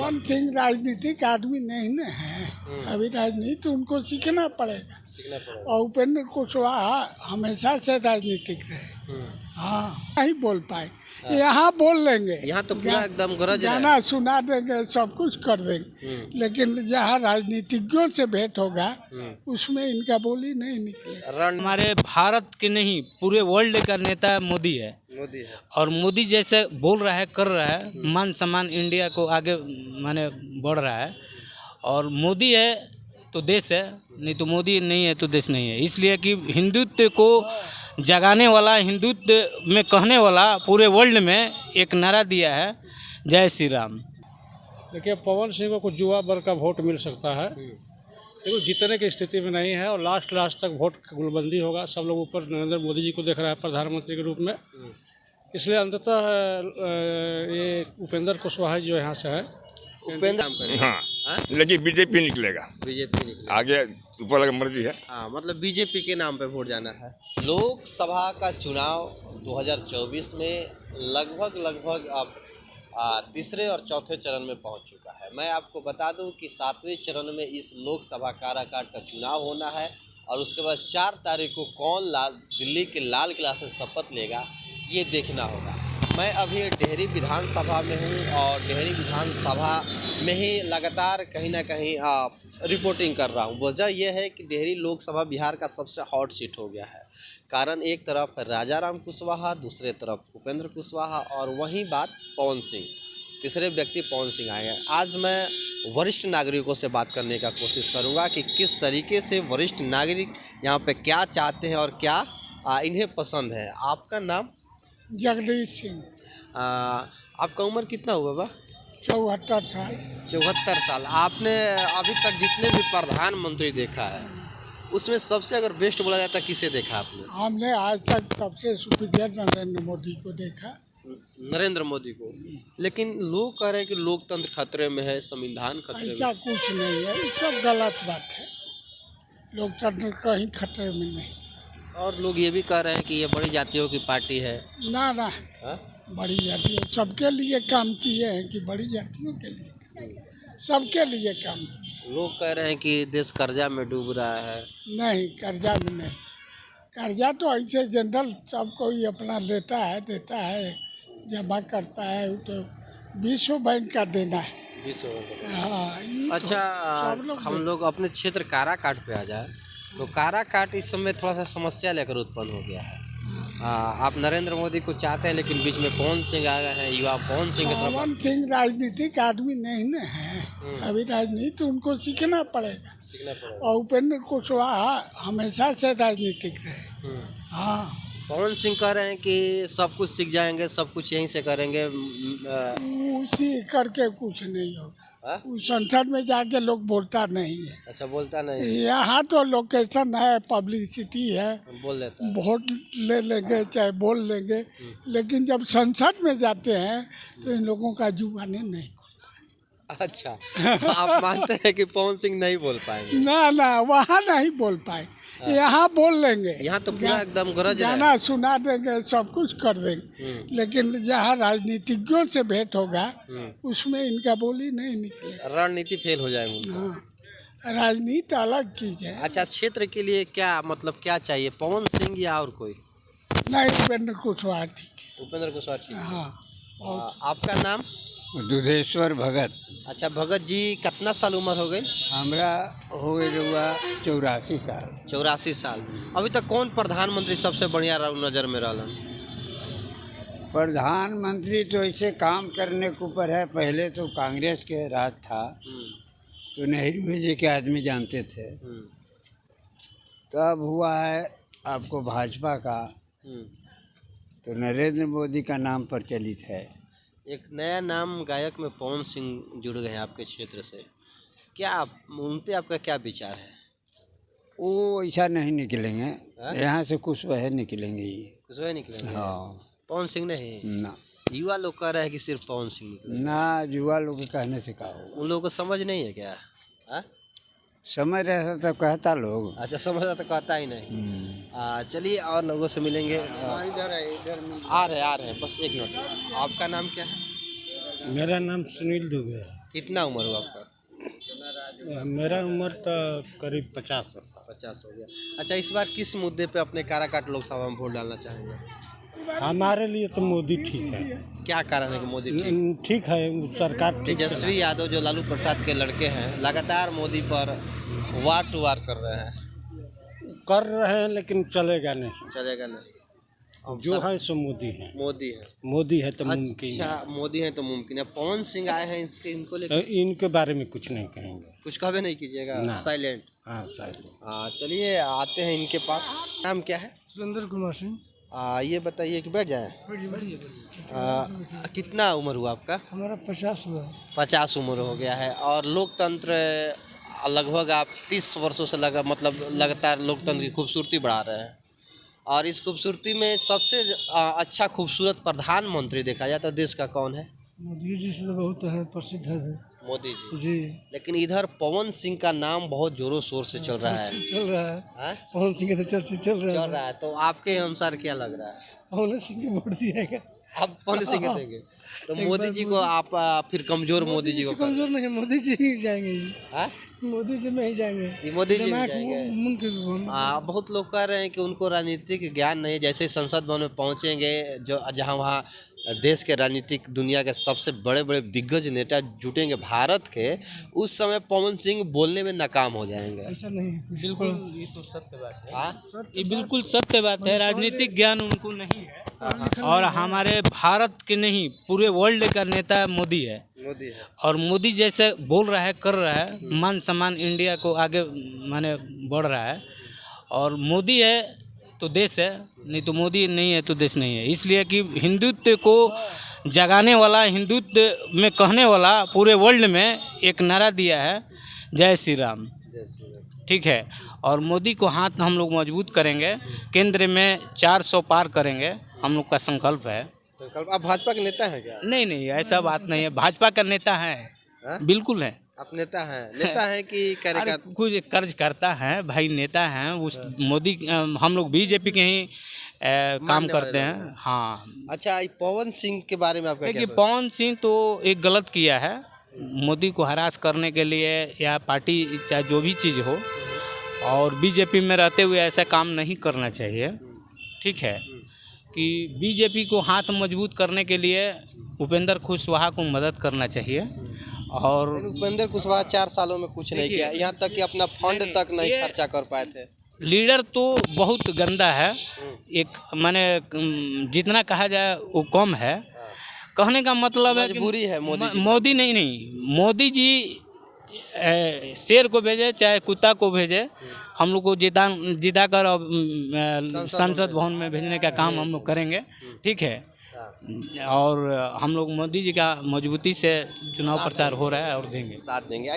पवन सिंह राजनीतिक आदमी नहीं न है। अभी राजनीति उनको सीखना पड़ेगा। और उपेंद्र कुशवाहा हमेशा से राजनीतिक रहे। हाँ, नहीं बोल पाए। यहाँ बोल लेंगे, यहाँ तो पूरा एकदम गरज रहा है। गाना सुना देंगे, सब कुछ कर देंगे, लेकिन जहाँ राजनीतिज्ञों से भेंट होगा उसमें इनका बोली नहीं निकलेगा। हमारे भारत के नहीं पूरे वर्ल्ड का नेता मोदी है। और मोदी जैसे बोल रहा है, कर रहा है, मान सम्मान इंडिया को आगे माने बढ़ रहा है। और मोदी है तो देश है, नहीं तो मोदी नहीं है तो देश नहीं है। इसलिए कि हिंदुत्व को जगाने वाला, हिंदुत्व में कहने वाला पूरे वर्ल्ड में एक नारा दिया है, जय श्री राम। देखिए, पवन सिंह को कुछ युवा वर्ग का वोट मिल सकता है, लेकिन जीतने की स्थिति में नहीं है। और लास्ट तक वोट गुलबंदी होगा। सब लोग ऊपर नरेंद्र मोदी जी को देख रहा है प्रधानमंत्री के रूप में। इसलिए अंततः ये उपेंद्र कुशवाहा जो यहाँ से है, उपेंद्र। हाँ, लेकिन बीजेपी निकलेगा। बीजेपी आगे ऊपर लगा मर्जी है। हाँ, मतलब बीजेपी के नाम पे वोट जाना है। लोकसभा का चुनाव 2024 में लगभग अब तीसरे और चौथे चरण में पहुंच चुका है। मैं आपको बता दूं कि 7वें चरण में इस लोकसभा काराकाट का चुनाव होना है। और उसके बाद 4 तारीख को कौन दिल्ली के लाल किला से शपथ लेगा, ये देखना होगा। मैं अभी डेहरी विधानसभा में हूँ और डेहरी विधानसभा में ही लगातार कहीं ना कहीं रिपोर्टिंग कर रहा हूँ। वजह यह है कि डेहरी लोकसभा बिहार का सबसे हॉट सीट हो गया है। कारण एक तरफ राजा राम कुशवाहा, दूसरे तरफ उपेंद्र कुशवाहा और वहीं बात पवन सिंह, तीसरे व्यक्ति पवन सिंह आए हैं। आज मैं वरिष्ठ नागरिकों से बात करने का कोशिश करूंगा कि किस तरीके से वरिष्ठ नागरिक यहाँ पे क्या चाहते हैं और क्या इन्हें पसंद है। आपका नाम? जगदीश सिंह। आपका उम्र कितना हुआ बा? 74 साल। 74 साल। आपने अभी तक जितने भी प्रधानमंत्री देखा है उसमें सबसे अगर बेस्ट बोला जाता किसे देखा आपने? हमने आज तक सबसे सुपीरियर नरेंद्र मोदी को देखा। नरेंद्र मोदी को। लेकिन लोग कह रहे हैं कि लोकतंत्र खतरे में है, संविधान खतरे में। ऐसा कुछ नहीं है, ये सब गलत बात है। लोकतंत्र कहीं खतरे में नहीं। और लोग ये भी कह रहे हैं कि ये बड़ी जातियों की पार्टी है। ना बड़ी जातियों सबके लिए काम किए हैं कि बड़ी जातियों के लिए? सबके लिए काम किए। लोग कह रहे हैं कि देश कर्जा में डूब रहा है। नहीं, कर्जा में नहीं। कर्जा तो ऐसे जनरल सब कोई अपना देता है, जमा करता है। तो विश्व बैंक का देना है। हाँ। अच्छा, हम लोग अपने क्षेत्र काराकाट पे आ जाए तो काराकाट इस समय थोड़ा सा समस्या लेकर उत्पन्न हो गया है। आप नरेंद्र मोदी को चाहते हैं, लेकिन बीच में पवन सिंह आ गए हैं। युवा पवन सिंह की तरफ। पवन सिंह राजनीतिक आदमी नहीं न है। अभी राजनीति उनको सीखना पड़ेगा। और उपेंद्र कुशवाहा हमेशा से राजनीतिक रहे। हाँ, पवन सिंह कह रहे हैं कि सब कुछ सीख जाएंगे, सब कुछ यहीं से करेंगे। उसी करके कुछ नहीं होगा। उस संसद में जाके लोग बोलता नहीं है। अच्छा, बोलता नहीं। यहाँ तो लोकेशन है, पब्लिसिटी है, बोल देता है। वोट ले लेंगे चाहे बोल लेंगे, लेकिन जब संसद में जाते हैं तो इन लोगों का जुबान नहीं। अच्छा, आप मानते हैं कि पवन सिंह नहीं बोल पाएंगे? ना, वहाँ नहीं बोल पाए। यहाँ बोल लेंगे, यहाँ तो पूरा एकदम गरज रहा है। गाना सुना देंगे, सब कुछ कर देंगे, लेकिन जहाँ राजनीतिज्ञों से भेंट होगा उसमें इनका बोली नहीं निकलेगा। रणनीति फेल हो जाएगी। हाँ, राजनीति अलग चीज है। अच्छा, क्षेत्र के लिए क्या मतलब क्या चाहिए, पवन सिंह या और कोई? नहीं, उपेंद्र कुशवाहा ठीक है। उपेंद्र कुशवाहा। हाँ। आपका नाम? दुधेश्वर भगत। अच्छा, भगत जी, कितना साल उम्र हो गई? हमरा हो गई 84 साल। 84 साल। अभी तक कौन प्रधानमंत्री सबसे बढ़िया नजर में रहा? प्रधानमंत्री तो ऐसे काम करने के ऊपर है। पहले तो कांग्रेस के राज था तो नेहरू जी के आदमी जानते थे। तब हुआ है आपको भाजपा का, तो नरेंद्र मोदी का नाम प्रचलित है। एक नया नाम गायक में पवन सिंह जुड़ गए हैं आपके क्षेत्र से। क्या उन पे आपका क्या विचार है? वो ऐसा नहीं निकलेंगे। यहाँ से कुशवाहा निकलेंगे। ये कुशवाहा निकलेंगे? हाँ। पवन सिंह नहीं ना। युवा लोग कह रहे हैं कि सिर्फ पवन सिंह निकलेंगे। ना, युवा लोग के कहने से कहा होगा। उन लोगों को समझ नहीं है क्या? समझ रहता तो कहता लोग। अच्छा, समझता तो कहता ही नहीं। चलिए और लोगों से मिलेंगे। इधर आ रहे हैं, बस एक मिनट। आपका नाम क्या है? मेरा नाम सुनील दुबे है। कितना उम्र हुआ आपका? मेरा उम्र तो करीब 50 है। 50 हो गया। अच्छा, इस बार किस मुद्दे पे अपने काराकाट लोकसभा में वोट डालना चाहेंगे? हमारे लिए तो मोदी ठीक है। क्या कारण है कि मोदी ठीक? ठीक है, सरकार ठीक चला। तेजस्वी यादव जो लालू प्रसाद के लड़के हैं लगातार मोदी पर वार टू वार कर रहे हैं। कर रहे हैं लेकिन चलेगा नहीं। चलेगा नहीं। अब जो है सो मोदी है। मोदी है। मोदी है तो मुमकिन है। अच्छा, मोदी है तो मुमकिन है। पवन सिंह आए हैं, इनको लेकर इनके बारे में कुछ नहीं कहेंगे। कुछ कहबे नहीं कीजिएगा, ना। साइलेंट। हाँ शायद। हाँ, चलिए आते हैं इनके पास। नाम क्या है? सुरेंद्र कुमार सिंह। ये बताइए कि बैठ जाएं। कितना उम्र हुआ आपका? हमारा 50 हुआ। 50 उम्र हो गया है और लोकतंत्र लगभग आप 30 वर्षों से लगातार लोकतंत्र की खूबसूरती बढ़ा रहे हैं। और इस खूबसूरती में सबसे अच्छा खूबसूरत प्रधानमंत्री देखा जाए तो देश का कौन है? मोदी जी से तो बहुत है, प्रसिद्ध है मोदी जी। जी। लेकिन इधर पवन सिंह का नाम बहुत जोरों शोर से चल रहा है। चल रहा है। हाँ? पवन सिंह के तो चर्चा चल रहा है। तो आपके अनुसार क्या लग रहा है? पवन सिंह को वोट दिएगा। आप पवन सिंह के देंगे तो मोदी जी को आप फिर कमजोर मोदी जी को कमजोर नहीं, मोदी जी ही जाएंगे। हाँ? मोदी जी में ही जाएंगे। ये मोदी जी में जाएंगे। बहुत लोग कह रहे हैं कि उनको राजनीतिक ज्ञान नहीं है। जैसे संसद भवन में पहुंचेंगे, जो जहां वहां देश के राजनीतिक दुनिया के सबसे बड़े बड़े दिग्गज नेता जुटेंगे भारत के, उस समय पवन सिंह बोलने में नाकाम हो जाएंगे। ऐसा नहीं, बिल्कुल, ये तो सत्य बात है। हाँ? ये बिल्कुल सत्य बात है। राजनीतिक ज्ञान उनको नहीं है और हमारे भारत के नहीं पूरे वर्ल्ड का नेता मोदी है। मोदी है। और मोदी जैसे बोल रहा है, कर रहा है, मान सम्मान इंडिया को आगे माने बढ़ रहा है। और मोदी है तो देश है, नहीं तो मोदी नहीं है तो देश नहीं है। इसलिए कि हिंदुत्व को जगाने वाला, हिंदुत्व में कहने वाला पूरे वर्ल्ड में एक नारा दिया है, जय श्री राम। ठीक है। और मोदी को हाथ हम लोग मजबूत करेंगे, केंद्र में 400 पार करेंगे, हम लोग का संकल्प है। आप भाजपा के नेता हैं क्या? नहीं नहीं, ऐसा बात नहीं है। भाजपा का नेता है, बिल्कुल है। आप नेता हैं? नेता हैं कि कार्यकर्ता? कुछ कर्ज करता है भाई, नेता हैं उस मोदी। हम लोग बीजेपी के ही काम करते हैं। हाँ। अच्छा, पवन सिंह के बारे में आपका क्या? देखिए, पवन सिंह तो एक गलत किया है। मोदी को हरास करने के लिए या पार्टी चाहे जो भी चीज़ हो, और बीजेपी में रहते हुए ऐसा काम नहीं करना चाहिए। ठीक है कि बीजेपी को हाथ मजबूत करने के लिए उपेंद्र कुशवाहा को मदद करना चाहिए। और उपेंद्र कुशवाहा 4 सालों में कुछ नहीं किया, यहाँ तक कि अपना फंड तक नहीं खर्चा कर पाए थे। लीडर तो बहुत गंदा है। एक माने जितना कहा जाए वो कम है। कहने का मतलब है मजबूरी है मोदी नहीं, मोदी जी शेर को भेजे चाहे कुत्ता को भेजे, हम लोग को जिता कर संसद भवन में भेजने का काम हम लोग करेंगे। ठीक है। और हम लोग मोदी जी का मजबूती से चुनाव प्रचार हो रहा है और देंगे, साथ देंगे।